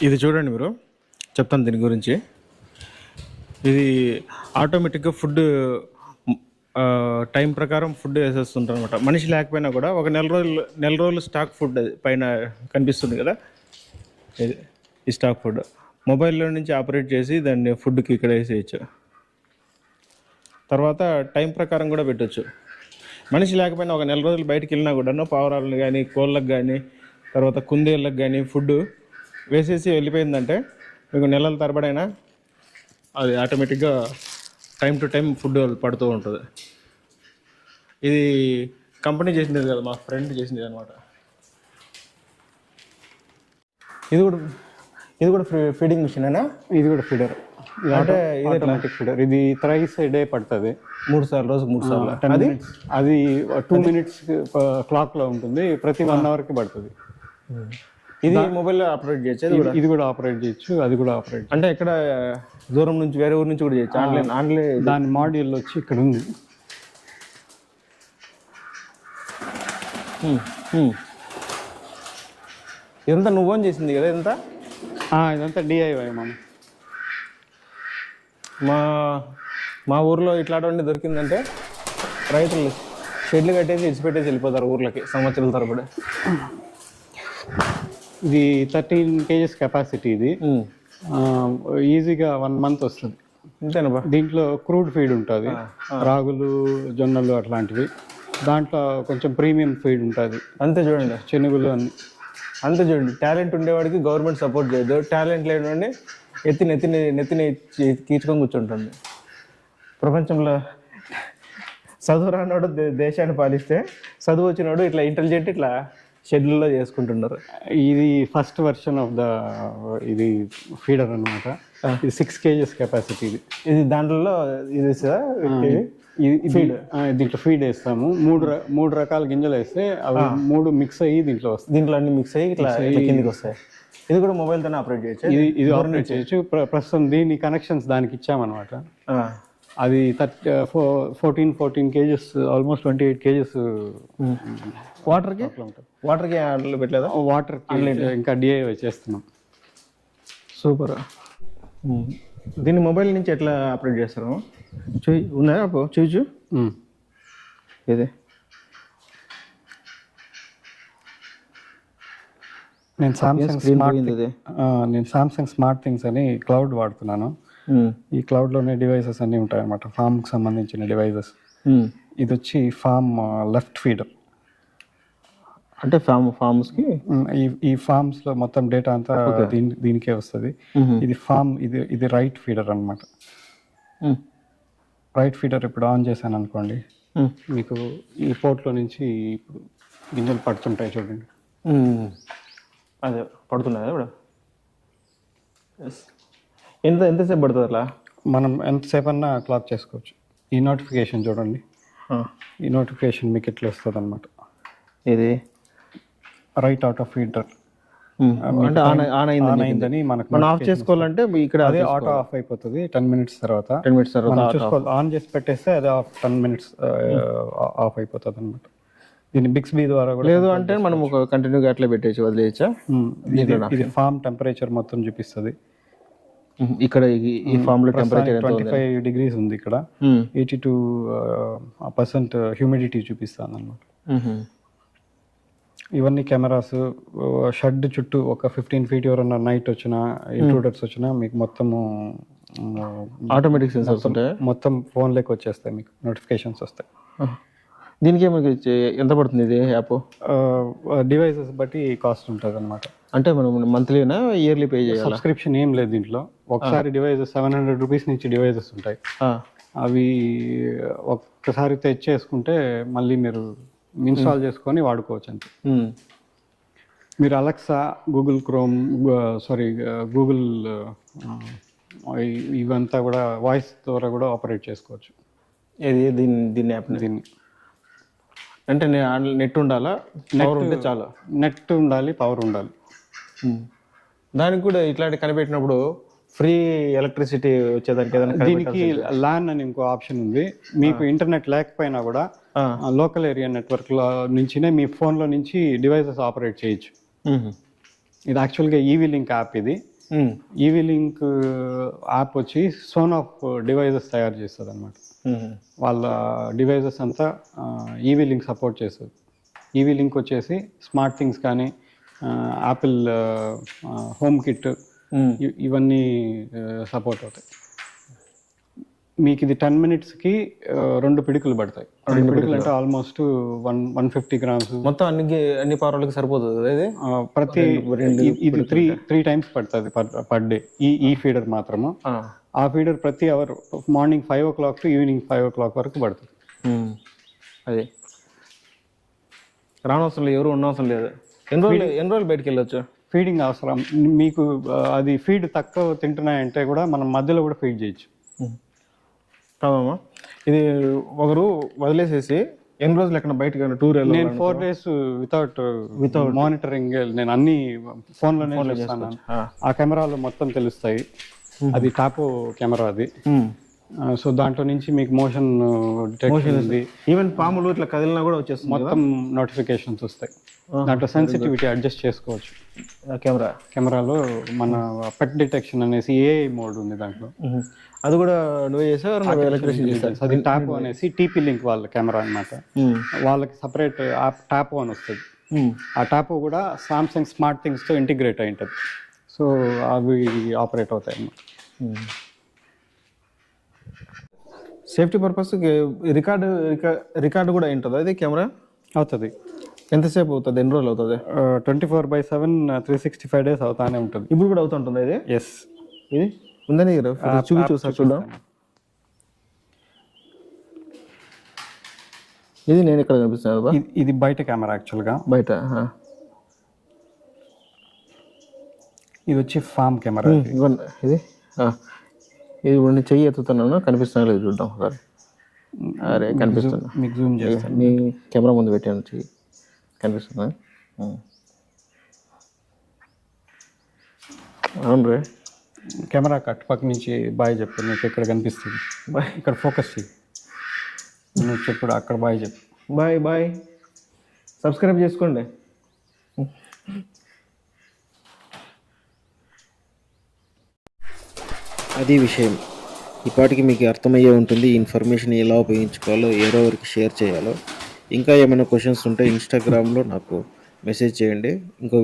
ఇది చూడండి మీరు, చెప్తాను దీని గురించి. ఇది ఆటోమేటిక్గా ఫుడ్ టైం ప్రకారం ఫుడ్ వేసేస్తుంటారు అనమాట. మనిషి లేకపోయినా కూడా ఒక నెల రోజులు స్టాక్ ఫుడ్ అది పైన కనిపిస్తుంది కదా, ఇది ఈ స్టాక్ ఫుడ్ మొబైల్లో నుంచి ఆపరేట్ చేసి దాన్ని ఫుడ్కి ఇక్కడ వేసేయచ్చు. తర్వాత టైం ప్రకారం కూడా పెట్టచ్చు. మనిషి లేకపోయినా ఒక నెల రోజులు బయటికి వెళ్ళినా కూడా పావురాలను కానీ కోళ్ళకు కానీ తర్వాత కుందేళ్ళకు కానీ ఫుడ్ వేసేసి వెళ్ళిపోయిందంటే మీకు నెలల తరబడైనా అది ఆటోమేటిక్గా టైం టు టైం ఫుడ్ పడుతూ ఉంటుంది. ఇది కంపెనీ చేసింది కదా, మా ఫ్రెండ్ చేసింది అనమాట. ఇది కూడా ఫీడింగ్ మిషనేనా? ఇది కూడా ఫీడర్. అంటే ఇది ఆటోమేటిక్ ఫీడర్. ఇది థ్రైస్ డే పడుతుంది, 3 సార్లు, రోజు 3 సార్లు. అది 2 minutes క్లాక్లో ఉంటుంది, ప్రతి 1 hourకి పడుతుంది. ఇది మొబైల్లో ఆపరేట్ చేయొచ్చు. ఇది కూడా ఆపరేట్ చేయొచ్చు, అది కూడా ఆపరేట్ అంటే ఇక్కడ దూరం నుంచి వేరే ఊరు నుంచి కూడా చేయొచ్చు. ఆన్లైన్ దాని మాడ్యూల్ వచ్చి ఇక్కడ ఉంది. ఇదంతా నువ్వు ఓన్ చేసింది కదా ఇదంతా? ఇదంతా డిఐవై మనం. మా ఊర్లో ఇట్లాంటివన్నీ దొరికిందంటే రైతులు షెడ్లు కట్టేసి ఇచ్చిపెట్టేసి వెళ్ళిపోతారు ఊర్లకి సంవత్సరాల తరబడి. ఇది 13 kgs కెపాసిటీ. ఇది ఈజీగా 1 month వస్తుంది. అంతేనా? దీంట్లో క్రూడ్ ఫీడ్ ఉంటుంది, రాగులు జొన్నలు అట్లాంటివి. దాంట్లో కొంచెం ప్రీమియం ఫీడ్ ఉంటుంది. అంతే చూడండి, శనుగులు అన్ని అంతే చూడండి. టాలెంట్ ఉండేవాడికి గవర్నమెంట్ సపోర్ట్ చేయదు, టాలెంట్ లేనివాడిని నెత్తిని కీచుకొని కూర్చుంటుంది. ప్రపంచంలో చదువు రానివాడు దేశాన్ని పాలిస్తే, చదువు వచ్చినవాడు ఇట్లా ఇంటెలిజెంట్ ఇట్లా షెడ్యూల్లో చేసుకుంటున్నారు. ఇది ఫస్ట్ వర్షన్ ఆఫ్ ద ఇది ఫీడర్ అనమాట. ఇది 6 kgs కెపాసిటీ. ఇది దాంట్లో ఇది ఫీడ్. దీంట్లో ఫీడ్ వేస్తాము. మూడు రకాల గింజలు వేస్తే అవి 3 మిక్స్ అయ్యి దీంట్లో వస్తాయి. దీంట్లో అన్ని మిక్స్ అయ్యి ఇట్లా కిందికి వస్తాయి. ఇది కూడా మొబైల్తోనే ఆపరేట్ చేయొచ్చు. ఇది ఆపరేట్ చేయొచ్చు. ప్రస్తుతం దీని కనెక్షన్స్ దానికి ఇచ్చామన్నమాట. అది 14 kgs, ఆల్మోస్ట్ 28 kgs. వాటర్కి అందులో పెట్టలేదా? వాటర్ ఇంకా డిఐవై చేస్తున్నాం. సూపర్. దీన్ని మొబైల్ నుంచి ఎట్లా ఆపరేట్ చేస్తారు? ఉందా చూచు ఇది. నేను సామ్సంగ్ స్మార్ట్ థింగ్స్ అని క్లౌడ్ వాడుతున్నాను. ఈ క్లౌడ్లోనే డివైసెస్ అన్నీ ఉంటాయి అన్నమాట, ఫామ్కి సంబంధించిన డివైసెస్. ఇది వచ్చి ఫామ్ లెఫ్ట్ ఫీడర్. అంటే ఫామ్స్కి ఈ ఫామ్స్లో మొత్తం డేటా అంతా దీనికే వస్తుంది. ఇది ఫామ్, ఇది రైట్ ఫీడర్ అనమాట. రైట్ ఫీడర్ ఇప్పుడు ఆన్ చేశాను అనుకోండి, మీకు ఈ పోర్ట్లో నుంచి ఇప్పుడు గింజలు పడుతుంటాయి చూడండి. అదే పడుతున్నాయి ఇప్పుడు. ఎంతసేపు పడుతుంది అట్లా? మనం ఎంతసేపు అన్నా క్లాక్ చేసుకోవచ్చు. ఈ నోటిఫికేషన్ చూడండి, ఈ నోటిఫికేషన్ మీకు ఎట్లా వస్తుంది అనమాట. ఇది రైట్ అవుట్ ఆఫ్ ఫీడర్ అంటే ఆన్ అయిందని మనం ఆఫ్ చేసుకోవాలంటే ఇక్కడ అదే ఆటో ఆఫ్ అయిపోతుంది 10 minutes తర్వాత. ఆన్ చేసి పెట్టేస్తే అదే 10 minutes ఆఫ్ అయిపోతుంది అనమాట. దీన్ని బిక్స్బీ ద్వారా కూడా లేదు అంటే మనం ఒక కంటిన్యూగా అట్లా పెట్టేసి వదిలేయచ్చా? ఇది ఫామ్ టెంపరేచర్ మొత్తం చూపిస్తుంది. ఇక్కడ ఈ ఫామ్ లో టెంపరేచర్ 25 degrees ఉంది. ఇక్కడ 82% హ్యూమిడిటీ చూపిస్తాను అనమాట. ఇవన్నీ కెమెరాస్. షెడ్ చుట్టూ ఒక 15 feet ఎవరన్నా నైట్ వచ్చినా, ఇంట్రూడర్స్ వచ్చినా మీకు మొత్తము ఆటోమేటిక్ సెన్సర్స్ ఉంటాయి. మొత్తం ఫోన్లోకి వచ్చేస్తాయి, మీకు నోటిఫికేషన్స్ వస్తాయి. దీనికి ఎంత పడుతుంది ఇది యాప్? డివైసెస్ బట్టి కాస్ట్ ఉంటుంది అనమాట. అంటే మనం మంత్లీనా ఇయర్లీ పే చేయాలి? సబ్స్క్రిప్షన్ ఏం లేదు దీంట్లో. ఒకసారి డివైసెస్ 700 rupees నుంచి డివైసెస్ ఉంటాయి. అవి ఒక్కసారి తెచ్చేసుకుంటే మళ్ళీ మీరు ఇన్స్టాల్ చేసుకొని వాడుకోవచ్చు అంతే. మీరు అలెక్సా, గూగుల్ క్రోమ్, గూగుల్ ఇవంతా కూడా వాయిస్ ద్వారా కూడా ఆపరేట్ చేసుకోవచ్చు. దీన్ని యాప్ దీన్ని అంటే నెట్ ఉండాలా? పవర్ ఉంటే చాలా. నెట్ ఉండాలి, పవర్ ఉండాలి. దానికి కూడా ఇట్లాంటి కనిపెట్టినప్పుడు ఫ్రీ ఎలక్ట్రిసిటీ వచ్చేదానికి ఏదైనా దీనికి లాన్ అని ఇంకో ఆప్షన్ ఉంది. మీకు ఇంటర్నెట్ లేకపోయినా కూడా లోకల్ ఏరియా నెట్వర్క్ లో నుంచినే మీ ఫోన్ లో నుంచి డివైసెస్ ఆపరేట్ చేయొచ్చు. ఇది యాక్చువల్గా ఈవీ లింక్ యాప్. ఇది ఈవీ లింక్ యాప్ వచ్చి సోనాఫ్ డివైజెస్ తయారు చేస్తుంది అనమాట. వాళ్ళ డివైజెస్ అంతా ఈవీ లింక్ సపోర్ట్ చేస్తుంది. ఈవీ లింక్ వచ్చేసి స్మార్ట్ థింగ్స్ కానీ యాపిల్ హోమ్ కిట్ ఇవన్నీ సపోర్ట్ అవుతాయి. మీకు ఇది 10 minutesకి 2 పిడికలు పడతాయి. 2 పిడికలు అంటే ఆల్మోస్ట్ 150 grams. మొత్తం అన్ని పవర్లకి సరిపోతుంది కదా ఇది? ప్రతి ఇది 3 times పడుతుంది పర్ డే. ఈ ఫీడర్ మాత్రము. ఆ ఫీడర్ ప్రతి hour morning 5 o'clock to evening 5 o'clock వరకు పడుతుంది. అది రానవసరం లేదు, ఎవరు ఉండవసరం లేదు. ఎన్ని రోజులు బయటకు వెళ్ళొచ్చు? ఫీడింగ్ అవసరం మీకు. అది ఫీడ్ తక్కువ తింటున్నాయంటే కూడా మనం మధ్యలో కూడా ఫీడ్ చేయొచ్చు. కాదమ్మా, ఇది ఒకరు వదిలేసేసి ఎన్ని రోజులు ఎక్కడ బయటకు టూర్ వెళ్ళాలి? నేను 4 days వితౌట్ మానిటరింగ్ నేను అన్ని ఫోన్లోనే చూస్తాను. ఆ కెమెరాలో మొత్తం తెలుస్తాయి. అది టాపో కెమెరా అది. సో దాంట్లో నుంచి మీకు మోషన్ డిటెక్షన్ ఉంది. ఈవెన్ పాములు ఇట్లా కదిలినా కూడా వచ్చేస్తుంది, మొత్తం నోటిఫికేషన్స్ వస్తాయి. దాంట్లో సెన్సిటివిటీ అడ్జస్ట్ చేసుకోవచ్చు. కెమెరాలో మన పెట్ డిటెక్షన్ అనేసి ఏఐ మోడ్ ఉంది దాంట్లో. అది కూడా నువ్వే చేసావు? ఎలక్ట్రిసిటీ అది టాపో అనేసి టీపీ లింక్ వాళ్ళ కెమెరా అనమాట. వాళ్ళకి సపరేట్ యాప్ టాపో అని వస్తుంది. ఆ టాపో కూడా సామ్సంగ్ స్మార్ట్ థింగ్స్తో ఇంటిగ్రేట్ అయి ఉంటుంది. సో అవి ఆపరేట్ అవుతాయి అన్నమాట. సేఫ్టీ పర్పస్ రికార్డు కూడా ఉంటుంది అది కెమెరా? అవుతుంది. ఎంతసేపు అవుతుంది? ఎన్ని రోజులు అవుతుంది? 24/7 365 days అవుతానే ఉంటుంది. ఇప్పుడు కూడా అవుతుంటుంది ఇది? ఎస్. ఇది ఉందని చూసా చూద్దాం. ఇది నేను ఇక్కడ కనిపిస్తున్నాను. ఇది బయట కెమెరా యాక్చువల్గా. బయట ఇది వచ్చి ఫామ్ కెమెరా. ఇది నేను చెయ్యి ఎత్తుతున్నాను, కనిపిస్తున్నా లేదు చూద్దాం ఒకసారి. అరే కనిపిస్తున్నా, మీకు జూమ్ చేస్తాను. మీ కెమెరా ముందు పెట్టాను, చెయ్యి కనిపిస్తుందా? అవును రే. కెమెరా కట్ పక్క నుంచి బాయ్ చెప్పు. నీకు ఎక్కడ కనిపిస్తుంది? బాయ్ ఇక్కడ ఫోకస్ చేయి. నువ్వు చెప్పుడు అక్కడ బాయ్ చెప్పు. బాయ్. సబ్స్క్రైబ్ చేసుకోండి. అది విషయం. ఇప్పటికి మీకు అర్థమయ్యే ఉంటుంది ఈ ఇన్ఫర్మేషన్ ఎలా ఉపయోగించుకోవాలో, ఎవరెవరికి షేర్ చేయాలో. ఇంకా ఏమైనా క్వశ్చన్స్ ఉంటే ఇన్స్టాగ్రామ్లో నాకు మెసేజ్ చేయండి. ఇంకో